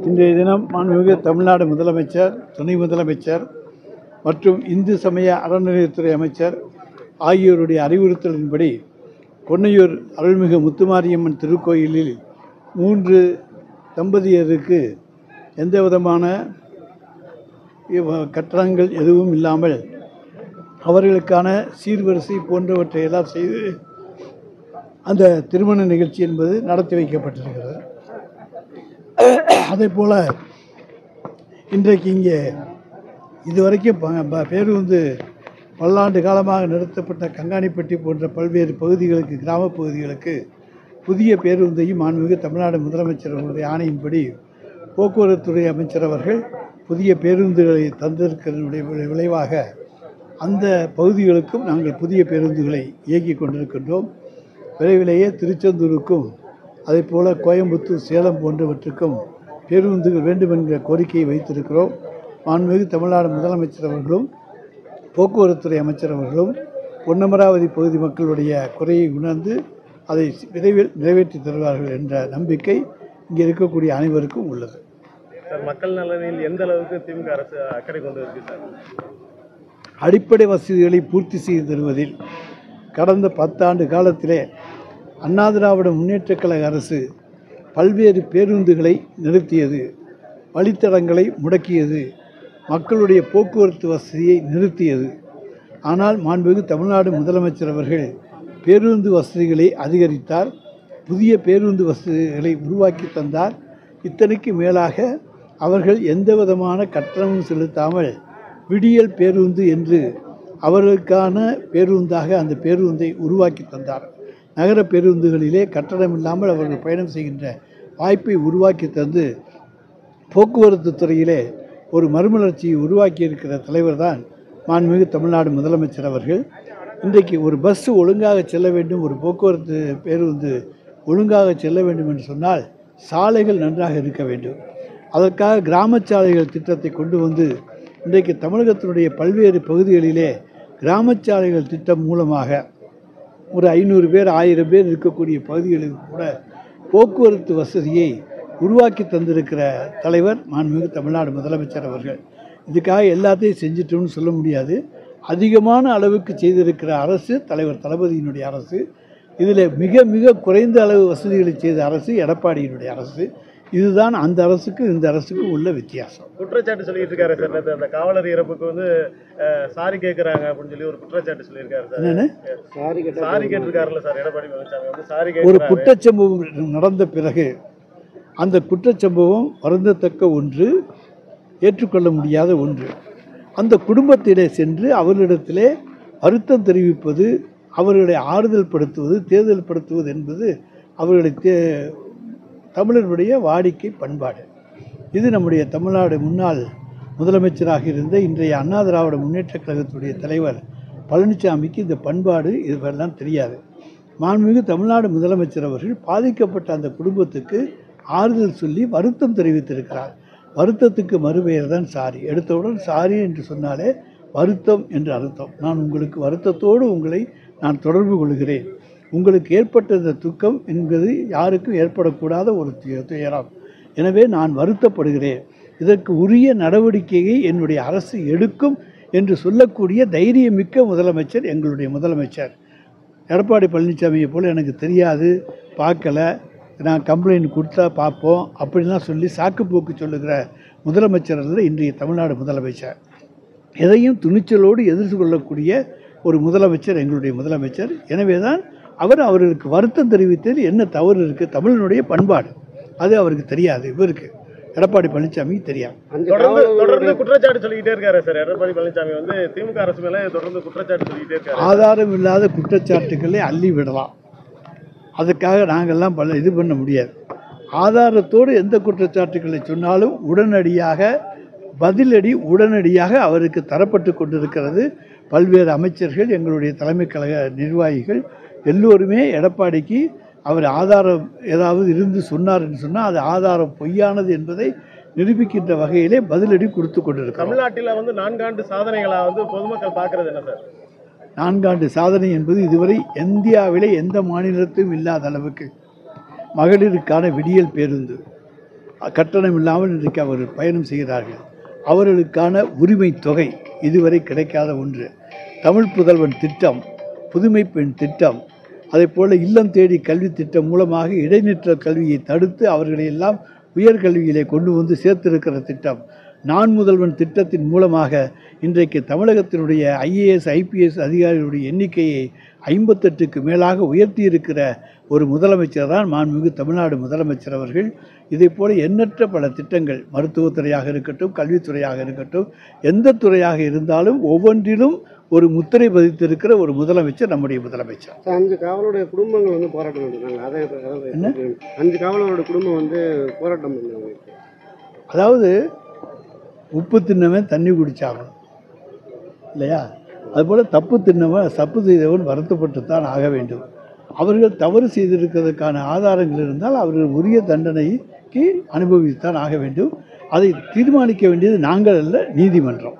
இன்றைய தினம் மாண்புமிகு தமிழ்நாடு முதலமைச்சர், துணை முதலமைச்சர் மற்றும் இந்து சமய அறநிலையத்துறை அமைச்சர் ஆகியோருடைய அறிவுறுத்தலின்படி கொன்னையூர் அருள்மிகு முத்துமாரியம்மன் திருக்கோயிலில் 3 தம்பதியருக்கு எந்தவிதமான கட்டணங்கள் எதுவும் இல்லாமல் அவர்களுக்கான சீர்வரிசை போன்றவற்றை எல்லாம் செய்து அந்த திருமண நிகழ்ச்சி என்பது நடத்தி வைக்கப்பட்டிருக்கிறது. அதே போல் இன்றைக்கு இங்கே இதுவரைக்கும் பேருந்து பல்லாண்டு காலமாக நிறுத்தப்பட்ட கங்காணிப்பட்டி போன்ற பல்வேறு பகுதிகளுக்கு, கிராம பகுதிகளுக்கு புதிய பேருந்தையும் மாண்புமிகு தமிழ்நாடு முதலமைச்சர் அவர்களுடைய ஆணையின்படி போக்குவரத்துறை அமைச்சர் அவர்கள் புதிய பேருந்துகளை தந்திருக்கிறதுடைய விளைவாக அந்த பகுதிகளுக்கும் நாங்கள் புதிய பேருந்துகளை இயக்கி கொண்டிருக்கின்றோம். விரைவிலேயே திருச்செந்தூருக்கும் அதே போல் கோயம்புத்தூர், சேலம் போன்றவற்றுக்கும் பேருந்துகள் வேண்டும் என்கிற கோரிக்கையை வைத்திருக்கிறோம். மாண்புமிகு தமிழ்நாடு முதலமைச்சர் அவர்களும் போக்குவரத்துறை அமைச்சர் அவர்களும் பொன்னமராவதி பகுதி மக்களுடைய குறையை உணர்ந்து அதை விரைவில் நிறைவேற்றி தருவார்கள் என்ற நம்பிக்கை இங்கே இருக்கக்கூடிய அனைவருக்கும் உள்ளது. சார், மக்கள் நலனில் எந்த அளவுக்கு திமுக அரசு அக்கறை கொண்டு இருக்கு சார்? அடிப்படை வசதிகளை பூர்த்தி செய்து தருவதில் கடந்த 10 ஆண்டு காலத்திலே அண்ணா திராவிட முன்னேற்றக் கழக அரசு பல்வேறு பேருந்துகளை நிறுத்தியது, வழித்தடங்களை முடக்கியது, மக்களுடைய போக்குவரத்து வசதியை நிறுத்தியது. ஆனால் மாண்புமிகு தமிழ்நாடு முதலமைச்சர் அவர்கள் பேருந்து வசதிகளை அதிகரித்தார், புதிய பேருந்து வசதிகளை உருவாக்கி தந்தார். இத்தனைக்கு மேலாக அவர்கள் எந்த விதமான கட்டணமும் செலுத்தாமல் விடியல் பேருந்து என்று அவர்களுக்கான பேருந்தாக அந்த பேருந்தை உருவாக்கி தந்தார். நகர பேருந்துகளிலே கட்டணம் இல்லாமல் அவர்கள் பயணம் செய்கின்ற வாய்ப்பை உருவாக்கி தந்து போக்குவரத்து துறையிலே ஒரு மறுமலர்ச்சியை உருவாக்கி இருக்கிற தலைவர் தான் மாண்புமிகு தமிழ்நாடு முதலமைச்சர் அவர்கள். இன்றைக்கு ஒரு பஸ் ஒழுங்காக செல்ல வேண்டும், ஒரு போக்குவரத்து பேருந்து ஒழுங்காக செல்ல வேண்டும் என்று சொன்னால் சாலைகள் நன்றாக இருக்க வேண்டும். அதற்காக கிராம சாலைகள் திட்டத்தை கொண்டு வந்து இன்றைக்கு தமிழகத்தினுடைய பல்வேறு பகுதிகளிலே கிராம சாலைகள் திட்டம் மூலமாக ஒரு 500 பேர் 1000 பேர் இருக்கக்கூடிய பகுதிகளுக்கு கூட போக்குவரத்து வசதியை உருவாக்கி தந்திருக்கிற தலைவர் மாண்புமிகு தமிழ்நாடு முதலமைச்சர் அவர்கள். இதுக்காக எல்லாத்தையும் செஞ்சிட்டோம்னு சொல்ல முடியாது. அதிகமான அளவுக்கு செய்திருக்கிற அரசு தலைவர் தளபதியினுடைய அரசு. இதில் மிக மிக குறைந்த அளவு வசதிகளை செய்த அரசு எடப்பாடியினுடைய அரசு. இதுதான் அந்த அரசுக்கு இந்த அரசுக்கும் உள்ள வித்தியாசம். குற்றச்சாட்டு சொல்லிட்டு இருக்காரு சார், அந்த காவலர் இறப்புக்கு வந்து சாரி கேட்குறாங்க அப்படின்னு சொல்லி ஒரு குற்றச்சாட்டு சொல்லியிருக்காரு சார். என்னென்ன சாரி கேட்டிருக்காருல்ல சார் எடப்பாடி பழனிசாமி வந்து சாரி ஒரு குற்றச்சம்பவம் நடந்த பிறகு அந்த குற்றச்சம்பவம் வருந்தத்தக்க ஒன்று, ஏற்றுக்கொள்ள முடியாத ஒன்று. அந்த குடும்பத்திலே சென்று அவர்களிடத்திலே வருத்தம் தெரிவிப்பது, அவர்களை ஆறுதல் படுத்துவது, தேர்தல் படுத்துவது என்பது அவர்களுடைய தமிழர்களுடைய வாடிக்கை பண்பாடு. இது நம்முடைய தமிழ்நாடு முன்னாள் முதலமைச்சராக இருந்த இன்றைய அண்ணா திராவிட முன்னேற்றக் கழகத்துடைய தலைவர் பழனிசாமிக்கு இந்த பண்பாடு இதுவெல்லாம் தெரியாது. மாண்புமிகு தமிழ்நாடு முதலமைச்சர் அவர்கள் பாதிக்கப்பட்ட அந்த குடும்பத்துக்கு ஆறுதல் சொல்லி வருத்தம் தெரிவித்திருக்கிறார். வருத்தத்துக்கு மறுபெயர் தான் சாரி. எடுத்தவுடன் சாரி என்று சொன்னாலே வருத்தம் என்று அர்த்தம். நான் உங்களுக்கு வருத்தத்தோடு உங்களை நான் தொடர்பு கொள்கிறேன். உங்களுக்கு ஏற்பட்ட இந்த துக்கம் என்பது யாருக்கும் ஏற்படக்கூடாத ஒரு துயரம். எனவே நான் வருத்தப்படுகிறேன். இதற்கு உரிய நடவடிக்கையை என்னுடைய அரசு எடுக்கும் என்று சொல்லக்கூடிய தைரியமிக்க முதலமைச்சர் எங்களுடைய முதலமைச்சர். எடப்பாடி பழனிசாமியை போல் எனக்கு தெரியாது, பார்க்கல, நான் கம்ப்ளைண்ட் கொடுத்தா பார்ப்போம் அப்படின்லாம் சொல்லி சாக்குப்போக்கு சொல்லுகிற முதலமைச்சர் அல்ல இன்றைய தமிழ்நாடு முதலமைச்சர். எதையும் துணிச்சலோடு எதிர்கொள்ளக்கூடிய ஒரு முதலமைச்சர் எங்களுடைய முதலமைச்சர். எனவே தான் அவர்களுக்கு வருத்தம் தெரிவித்தது என்ன தவறு இருக்குது, தமிழனுடைய பண்பாடு அது அவருக்கு தெரியாது. இவருக்கு எடப்பாடி பழனிசாமிக்கு தெரியாது. தொடர்ந்து குற்றச்சாட்டு சொல்லிக்கிட்டே இருக்காரு சார் எடப்பாடி பழனிசாமி வந்து திமுக அரசு மேலே தொடர்ந்து குற்றச்சாட்டு சொல்லிக்கிட்டே இருக்காரு. ஆதாரம் இல்லாத குற்றச்சாட்டுக்களை அள்ளி விடலாம், அதுக்காக நாங்கள்லாம் இது பண்ண முடியாது. ஆதாரத்தோடு எந்த குற்றச்சாட்டுக்களை சொன்னாலும் உடனடியாக பதிலடி உடனடியாக அவருக்கு தரப்பட்டு கொண்டிருக்கிறது. பல்வேறு அமைச்சர்கள், எங்களுடைய தலைமை கழக நிர்வாகிகள் எல்லோருமே எடப்பாடிக்கு அவர் ஆதாரம் ஏதாவது இருந்து சொன்னார் என்று சொன்னால் அது ஆதாரம் பொய்யானது என்பதை நிரூபிக்கின்ற வகையிலே பதிலடி கொடுத்து கொண்டிருக்கிறோம். தமிழ்நாட்டில் வந்து 4 ஆண்டு சாதனைகளாக வந்து பொதுமக்கள் பார்க்கறது என்ன சார்? 4 ஆண்டு சாதனை என்பது இதுவரை இந்தியாவிலே எந்த மாநிலத்திலும் இல்லாத அளவுக்கு மகளிருக்கான விடியல் பேருந்து, கட்டணம் இல்லாமல் இன்றைக்கு அவர்கள் பயணம் செய்கிறார்கள். அவர்களுக்கான உரிமை தொகை இதுவரை கிடைக்காத ஒன்று. தமிழ் புதல்வன் திட்டம், புதுமை பெண் திட்டம், அதேபோல் இல்லம் தேடி கல்வி திட்டம் மூலமாக இடைநிற்றல் கல்வியை தடுத்து அவர்களை எல்லாம் உயர்கல்வியிலே கொண்டு வந்து சேர்த்திருக்கிற திட்டம். நான் முதல்வன் திட்டத்தின் மூலமாக இன்றைக்கு தமிழகத்தினுடைய IAS IPS அதிகாரிகளுடைய எண்ணிக்கையை 58க்கு மேலாக உயர்த்தியிருக்கிற ஒரு முதலமைச்சர் தான் மாண்புமிகு தமிழ்நாடு முதலமைச்சர் அவர்கள். இதைப்போல எண்ணற்ற பல திட்டங்கள், மருத்துவத்துறையாக இருக்கட்டும், கல்வித்துறையாக இருக்கட்டும், எந்த துறையாக இருந்தாலும் ஒவ்வொன்றிலும் ஒரு முத்திரை பதித்திருக்கிற ஒரு முதலமைச்சர் நம்முடைய முதலமைச்சர். 5 காவலருடைய குடும்பங்கள் வந்து போராட்டம் நடத்துனாங்க. அதை என்ன 5 காவலரோட குடும்பம் வந்து போராட்டம் பண்ணாங்க. அதாவது உப்பு தின்னவன் தண்ணி குடிச்சாகணும் இல்லையா? அதுபோல் தப்பு தின்னவன், தப்பு செய்தவன் வருத்தப்பட்டு தான் ஆக வேண்டும். அவர்கள் தவறு செய்திருக்கிறதுக்கான ஆதாரங்கள் இருந்தால் அவர்கள் உரிய தண்டனைக்கு அனுபவித்தான் ஆக வேண்டும். அதை தீர்மானிக்க வேண்டியது நாங்கள் அல்ல, நீதிமன்றம்.